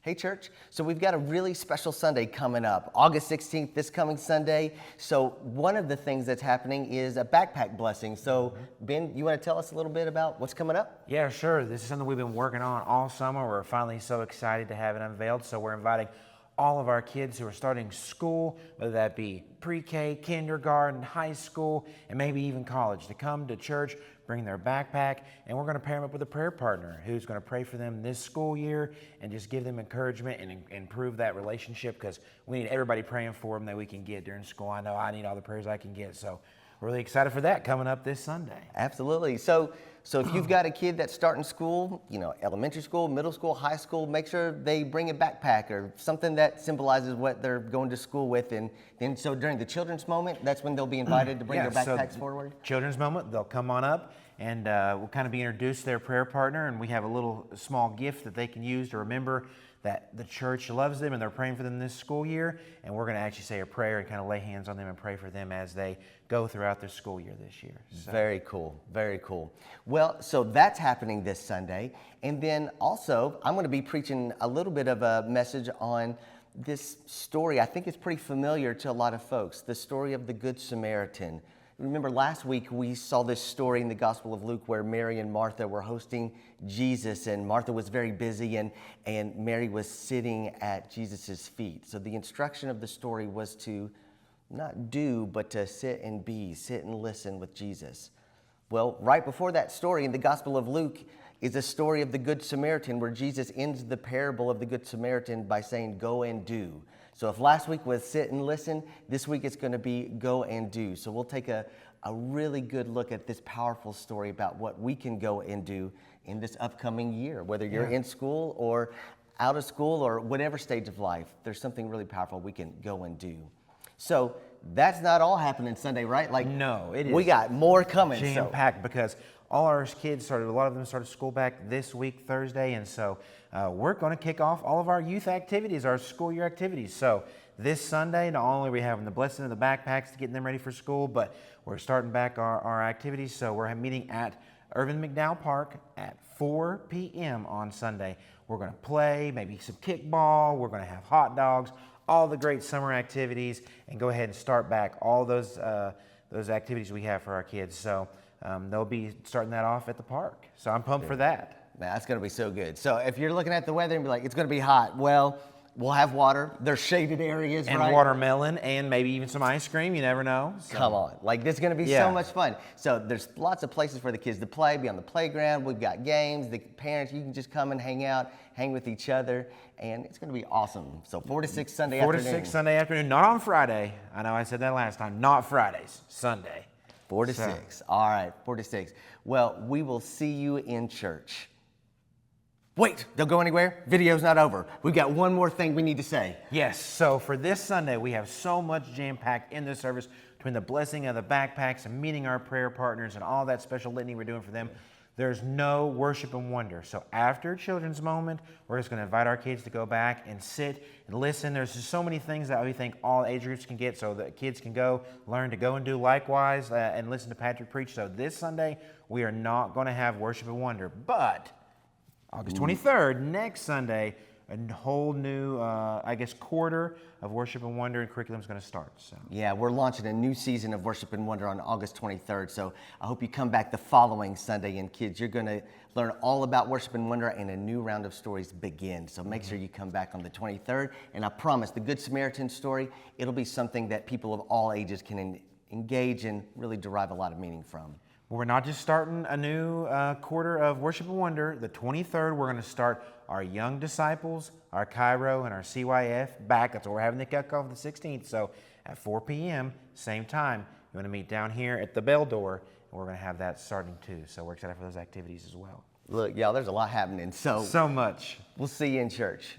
Hey church, so we've got a really special Sunday coming up, August 16th, this coming Sunday. So one of the things that's happening is a backpack blessing. So Ben, you want to tell us a little bit about what's coming up? Yeah, sure. This is something we've been working on all summer. We're finally so excited to have it unveiled. So we're inviting all of our kids who are starting school, whether that be pre-K, kindergarten, high school, and maybe even college, to come to church, bring their backpack, and we're going to pair them up with a prayer partner who's going to pray for them this school year and just give them encouragement and improve that relationship, because we need everybody praying for them that we can get during school. I know I need all the prayers I can get, so we're really excited for that coming up this Sunday. Absolutely. So if you've got a kid that's starting school, elementary school, middle school, high school, make sure they bring a backpack or something that symbolizes what they're going to school with. And then so during the children's moment, that's when they'll be invited to bring their backpacks forward? Children's moment, they'll come on up and we'll kind of be introduced to their prayer partner, and we have a little small gift that they can use to remember that the church loves them and they're praying for them this school year, and we're going to actually say a prayer and kind of lay hands on them and pray for them as they go throughout their school year this year. So. Very cool, very cool. Well, so that's happening this Sunday, and then also I'm going to be preaching a little bit of a message on this story. I think it's pretty familiar to a lot of folks, the story of the Good Samaritan. Remember last week we saw this story in the Gospel of Luke where Mary and Martha were hosting Jesus, and Martha was very busy and Mary was sitting at Jesus's feet. So the instruction of the story was to not do, but to sit and listen with Jesus. Well, right before that story in the Gospel of Luke is a story of the Good Samaritan, where Jesus ends the parable of the Good Samaritan by saying, go and do. So if last week was sit and listen, this week it's going to be go and do. So we'll take a really good look at this powerful story about what we can go and do in this upcoming year, whether you're in school or out of school or whatever stage of life. There's something really powerful we can go and do. So that's not all happening Sunday, right? No, it is. We got more coming. Jam-packed, because all our kids a lot of them started school back this week, Thursday, and so we're going to kick off all of our youth activities, our school year activities. So this Sunday, not only are we having the blessing of the backpacks to get them ready for school, but we're starting back our activities. So we're meeting at Irvin McDowell Park at 4 p.m. on Sunday. We're going to play, maybe some kickball. We're going to have hot dogs, all the great summer activities, and go ahead and start back all those activities we have for our kids. So they'll be starting that off at the park. So I'm pumped for that. Man, that's going to be so good. So if you're looking at the weather and be like, it's going to be hot, well, we'll have water. There's shaded areas, and right? Watermelon, and maybe even some ice cream. You never know. So. Come on. This is going to be so much fun. So there's lots of places for the kids to play, be on the playground. We've got games. The parents, you can just come and hang out, hang with each other, and it's going to be awesome. So 4 to 6 Sunday afternoon. 4 to 6 Sunday afternoon, not on Friday. I know I said that last time. Not Fridays, Sunday. 4 to 6. All right, 4 to 6. Well, we will see you in church. Wait, don't go anywhere. Video's not over. We've got one more thing we need to say. Yes, so for this Sunday, we have so much jam-packed in this service between the blessing of the backpacks and meeting our prayer partners and all that special litany we're doing for them. There's no worship and wonder. So after children's moment, we're just going to invite our kids to go back and sit and listen. There's just so many things that we think all age groups can get, so that kids can learn to go and do likewise and listen to Patrick preach. So this Sunday, we are not going to have worship and wonder, but August 23rd, next Sunday, a whole new, quarter of Worship and Wonder and curriculum is going to start. So. Yeah, we're launching a new season of Worship and Wonder on August 23rd. So I hope you come back the following Sunday. And kids, you're going to learn all about Worship and Wonder, and a new round of stories begins. So make sure you come back on the 23rd. And I promise, the Good Samaritan story, it'll be something that people of all ages can engage and really derive a lot of meaning from. We're not just starting a new quarter of Worship and Wonder. The 23rd, we're going to start our Young Disciples, our Cairo, and our CYF back. That's what we're having the kickoff the 16th. So at 4 p.m., same time, you want to meet down here at the Bell Door, and we're going to have that starting too. So we're excited for those activities as well. Look, y'all, there's a lot happening. So much. We'll see you in church.